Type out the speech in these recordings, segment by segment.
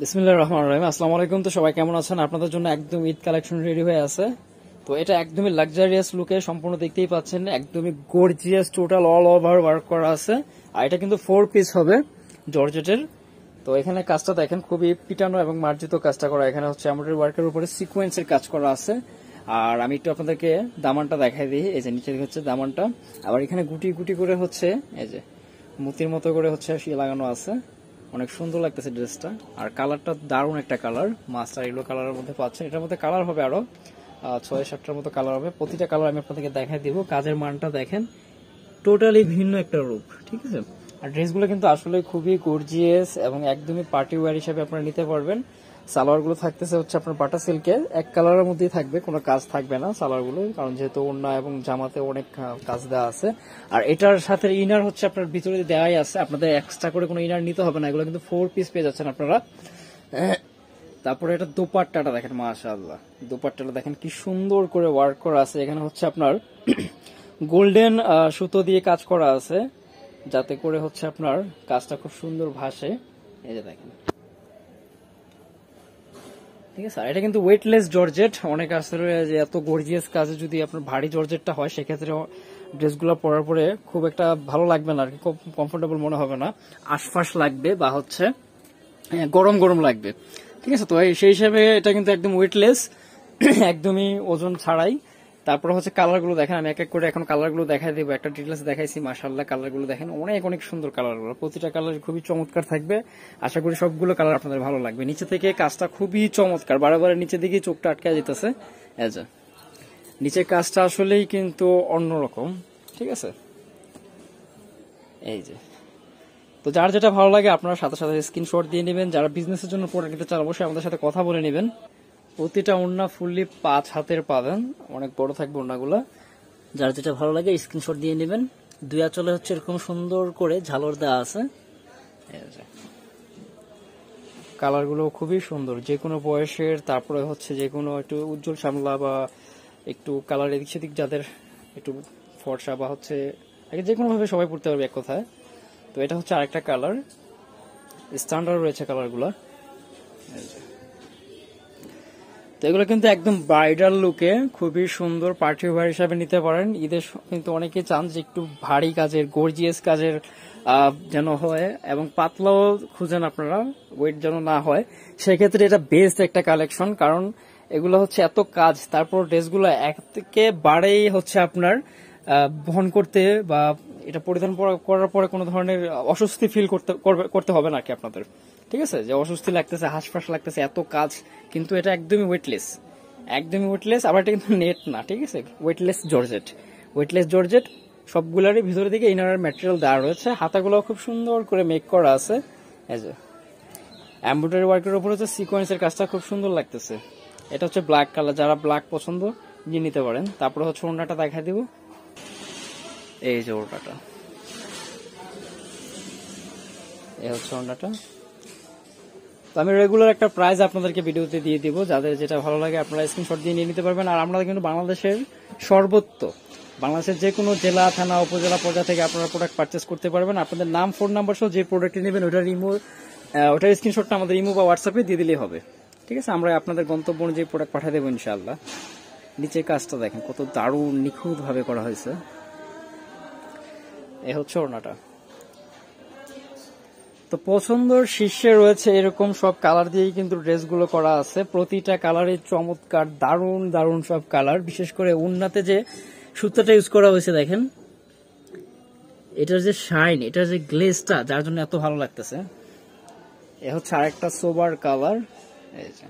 বিসমিল্লাহির রহমানির রহিম। আসসালামু আলাইকুম। তো সবাই কেমন আছেন? আপনাদের জন্য একদম ঈদ কালেকশন রেডি হয়ে আছে। তো এটা একদমই লাক্সারিয়াস লুকে সম্পূর্ণ দেখতেই পাচ্ছেন, একদমই gorgeous, total all over work করা আছে। আর এটা কিন্তু 4 পিস হবে জর্জেটের। তো এখানে কাজটা দেখেন, খুবই পিটানো এবং মার্জিত কাজটা করা। এখানে হচ্ছে এমব্রয়ডারি ওয়ার্কের উপরে সিকোয়েন্সের কাজ করা আছে। আর আমি একটু আপনাদেরকে দামানটা দেখাই দিই। এই যে নিচে হচ্ছে দামানটা, আবার এখানে গুটি গুটি করে হচ্ছে এই যে মুতির মতো করে হচ্ছে লাগানো আছে। অনেক সুন্দর লাগতেছে ড্রেসটা। আর কালারটা দারুণ একটা কালার, মাস্টার ইয়েলো কালারের মধ্যে পাচ্ছেন। এটার মধ্যে কালার হবে আরো 6-7টার মতো কালার হবে। প্রতিটা কালার আমি আপনাদেরকে দেখাই দিব। কাজের মানটা দেখেন, টোটালি ভিন্ন একটা রূপ, ঠিক আছে। আর ড্রেসগুলো কিন্তু আসলে খুবই গর্জিয়াস এবং একদমই পার্টি ওয়্যার হিসেবে আপনারা নিতে পারবেন। সালোয়ারগুলো থাকতেছে হচ্ছে আপনার বাটা সিল্কের, এক কালারের মধ্যেই থাকবে, কোনো কাজ থাকবে না সালোয়ারগুলো, কারণ যেহেতু ওড়না এবং জামাতে অনেক কাজ দেওয়া আছে। আর এটার সাথে ইনার হচ্ছে আপনার ভিতরে দেওয়াই আছে, আপনাদের এক্সট্রা করে কোনো ইনার নিতে হবে না। এগুলো কিন্তু 4 পিস পেয়ে যাচ্ছেন আপনারা। তারপরে এটা দোপাট্টাটা দেখেন, মাশাআল্লাহ, দোপাট্টাটা দেখেন কি সুন্দর করে ওয়ার্ক করা আছে। এখানে হচ্ছে আপনার গোল্ডেন সুতো দিয়ে কাজ করা আছে, যাতে করে হচ্ছে আপনার কাজটা খুব সুন্দর ভাসে। এই যে দেখেন, ঠিক আছে। আর এটা কিন্তু ওয়েটলেস জর্জেট। অনেক আসলে যে এত গর্জিয়াস কাজে যদি আপনার ভারী জর্জেটটা হয়, সেক্ষেত্রে ড্রেসগুলো পরার পরে খুব একটা ভালো লাগবে না আর কি, খুব কমফোর্টেবল মনে হবে না, আশফাশ লাগবে বা হচ্ছে গরম গরম লাগবে, ঠিক আছে। তো সেই হিসাবে এটা কিন্তু একদম ওয়েটলেস, একদমই ওজন ছাড়াই। তারপর হচ্ছে কালারগুলো দেখেন, আমি এক এক করে এখন কালারগুলো দেখাই দেবো। একটা ডিটেলস দেখাইছি, মাশাআল্লাহ কালারগুলো দেখেন, অনেক অনেক সুন্দর কালারগুলো। প্রতিটা কালার খুবই চমৎকার থাকবে। আশা করি সবগুলো কালার আপনাদের ভালো লাগবে। নিচে থেকে কাজটা খুবই চমৎকার, বারবার নিচে দিকে চোখটা আটকে যেতেছে। নিচের কাজটা আসলেই কিন্তু অন্যরকম, ঠিক আছে। এই যে, তো যার যেটা ভালো লাগে আপনারা সাথে সাথে স্ক্রিনশট দিয়ে নেবেন। যারা বিজনেসের জন্য প্রোডাক্ট নিতে চান, অবশ্যই আমাদের সাথে কথা বলে নেবেন। প্রতিটা ওড়না ফুললি 5 হাতের পাবেন, অনেক বড় থাকবে ওড়নাগুলো। যার যেটা ভালো লাগে স্ক্রিনশট দিয়ে নেবেন। দুই আঁচলে হচ্ছে এরকম সুন্দর করে ঝালর দেওয়া আছে। কালারগুলো খুবই সুন্দর, যে কোনো বয়সের। তারপরে হচ্ছে যে কোনো একটু উজ্জ্বল শ্যামলা বা একটু কালার এদিক সেদিক যাদের একটু ফর্সা বা হচ্ছে যে কোনো ভাবে সবাই পড়তে পারবে এক কথায়। তো এটা হচ্ছে আরেকটা কালার, স্ট্যান্ডার্ড রয়েছে কালারগুলো। তো এগুলো কিন্তু একদম ব্রাইডাল লুকে খুবই সুন্দর পার্টি ওয়্যার হিসাবে নিতে পারেন। ঈদের কিন্তু অনেকে চান যে একটু ভারী কাজের, গর্জিয়াস কাজের যেন হয় এবং পাতলাও খুঁজেন আপনারা, ওয়েট যেন না হয়। সেক্ষেত্রে এটা বেস্ট একটা কালেকশন, কারণ এগুলো হচ্ছে এত কাজ, তারপর ড্রেসগুলো একেবারেই হচ্ছে আপনার বহন করতে বা এটা পরিধান করার পরে কোনো ধরনের অস্বস্তি ফিল করতে হবে না কি আপনাদের, ঠিক আছে। যে অস্বস্তি লাগতেছে, হাঁসফাঁস লাগতেছে, এত কাজ, কিন্তু এটা একদমই ওয়েটলেস, একদমই ওয়েটলেস। আবার এটা কিন্তু নেট না, ঠিক আছে, ওয়েটলেস জর্জেট। ওয়েটলেস জর্জেট সবগুলারই ভিতরে দিকে ইনার ম্যাটেরিয়াল দেওয়া রয়েছে। হাতাগুলো খুব সুন্দর করে মেক করা আছে। এই যে এমব্রয়ডারি ওয়ার্কের উপর হচ্ছে সিকোয়েন্সের কাজটা খুব সুন্দর লাগতেছে। এটা হচ্ছে ব্ল্যাক কালার, যারা ব্ল্যাক পছন্দ নিয়ে নিতে পারেন। তারপরে হচ্ছে ওড়নাটা দেখাই দিব। এই যে ওড়নাটা, এই হচ্ছে ওড়নাটা। তো আমি রেগুলার একটা প্রাইস আপনাদেরকে ভিডিওতে দিয়ে দিব, যাদের যেটা ভালো লাগে আপনারা স্ক্রিনশট দিয়ে নিয়ে নিতে পারবেন। আর আমরা কিন্তু বাংলাদেশের সর্বত্র, বাংলাদেশের যে কোনো জেলা, থানা, উপজেলা পর্যায়ে থেকে আপনারা প্রোডাক্ট পারচেস করতে পারবেন। আপনাদের নাম, ফোন নাম্বার সহ যে প্রোডাক্টটি নেবেন ওটার স্ক্রিনশটটা আমাদের ইমো বা হোয়াটসঅ্যাপে দিয়ে দিলেই হবে, ঠিক আছে। আমরা আপনাদের গন্তব্য অনুযায়ী প্রোডাক্ট পাঠিয়ে দেবো ইনশাআল্লাহ। নিচের কাজটা দেখেন কত দারুণ নিখুঁত ভাবে করা হয়েছে। এ হচ্ছে ওড়নাটা। তো পছন্দের শীর্ষে রয়েছে এরকম সব কালার দিয়েই কিন্তু ড্রেসগুলো করা আছে। প্রতিটা কালারে চমৎকার, দারুণ দারুণ সব কালার। বিশেষ করে উন্নাতে যে সুতাটা ইউজ করা হয়েছে দেখেন, এটার যে শাইন, এটার যে গ্লেজটা, যার জন্য এত ভালো লাগতেছে। এ হচ্ছে আরেকটা সোবার কালার। এই যে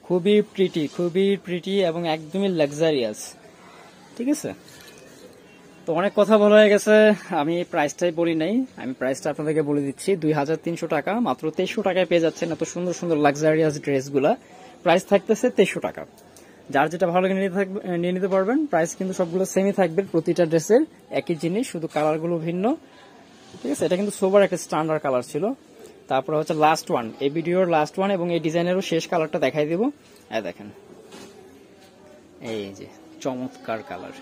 খুবই প্রিটি, খুবই প্রিটি এবং একদমই লাক্সারিয়াস, ঠিক আছে। তো অনেক কথা বলা হয়ে গেছে, আমি প্রাইসটাই বলি নাই, আমি প্রাইসটা আপনাদেরকে বলে দিচ্ছি। 2300 টাকা, মাত্র 2300 টাকায় পেয়ে যাচ্ছেন এত সুন্দর সুন্দর লাক্সারিয়াস ড্রেসগুলা। প্রাইস থাকতেছে 2300 টাকা। যার যেটা ভালো লাগে নিয়ে নিতে পারবেন। প্রাইস কিন্তু সবগুলো সেমই থাকবে, প্রতিটা ড্রেসের একই জিনিস, শুধু কালারগুলো ভিন্ন, ঠিক আছে। এটা কিন্তু সোবার একটা স্ট্যান্ডার্ড কালার ছিল। তারপরে হচ্ছে লাস্ট ওয়ান, এই ভিডিওর লাস্ট ওয়ান এবং এই ডিজাইনেরও শেষ কালারটা দেখাই দিব। দেখেন, এই যে চমৎকার কালার।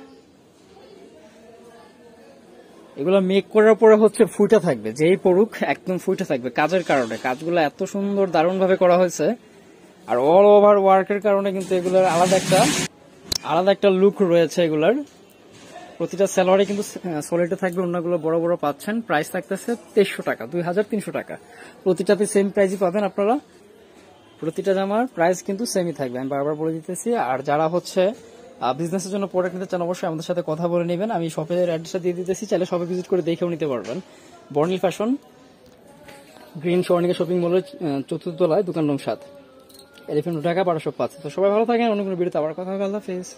এগুলো মেক করার পরে হচ্ছে ফুটে থাকবে, যেই পড়ুক একদম ফুটে থাকবে কাজের কারণে। কাজগুলো এত সুন্দর দারুণ ভাবে করা হয়েছে, আর অল ওভার ওয়ার্কের কারণে কিন্তু এগুলোর আলাদা একটা লুক রয়েছে। এগুলার প্রতিটা সালোয়ারে কিন্তু সলিডে থাকবে, অন্যগুলো বড় বড় পাচ্ছেন। প্রাইস থাকতেছে 2300 টাকা, 2300 টাকা। প্রতিটাতে সেম প্রাইসই পাবেন আপনারা, প্রতিটা জামার প্রাইস কিন্তু সেমই থাকবে, আমি বারবার বলে দিতেছি। আর যারা হচ্ছে বিজনেসের জন্য প্রোডাক্ট নিতে চান অবশ্যই আমাদের সাথে কথা বলে নেবেন, আমি শপের অ্যাড্রেসটা দিয়ে দিতেছি, চাইলে শপে ভিজিট করে দেখেও নিতে পারবেন। বর্ণিল ফ্যাশন, গ্রিন স্বর্ণিকা শপিং মলের 4th তলায়, দোকান নং 7, এলিফ্যান্ট ঢাকা 1205। তো সবাই ভালো থাকেন, অন্য কোনো ভিডিওতে আবার কথা হবে। আল্লাহ হাফেজ।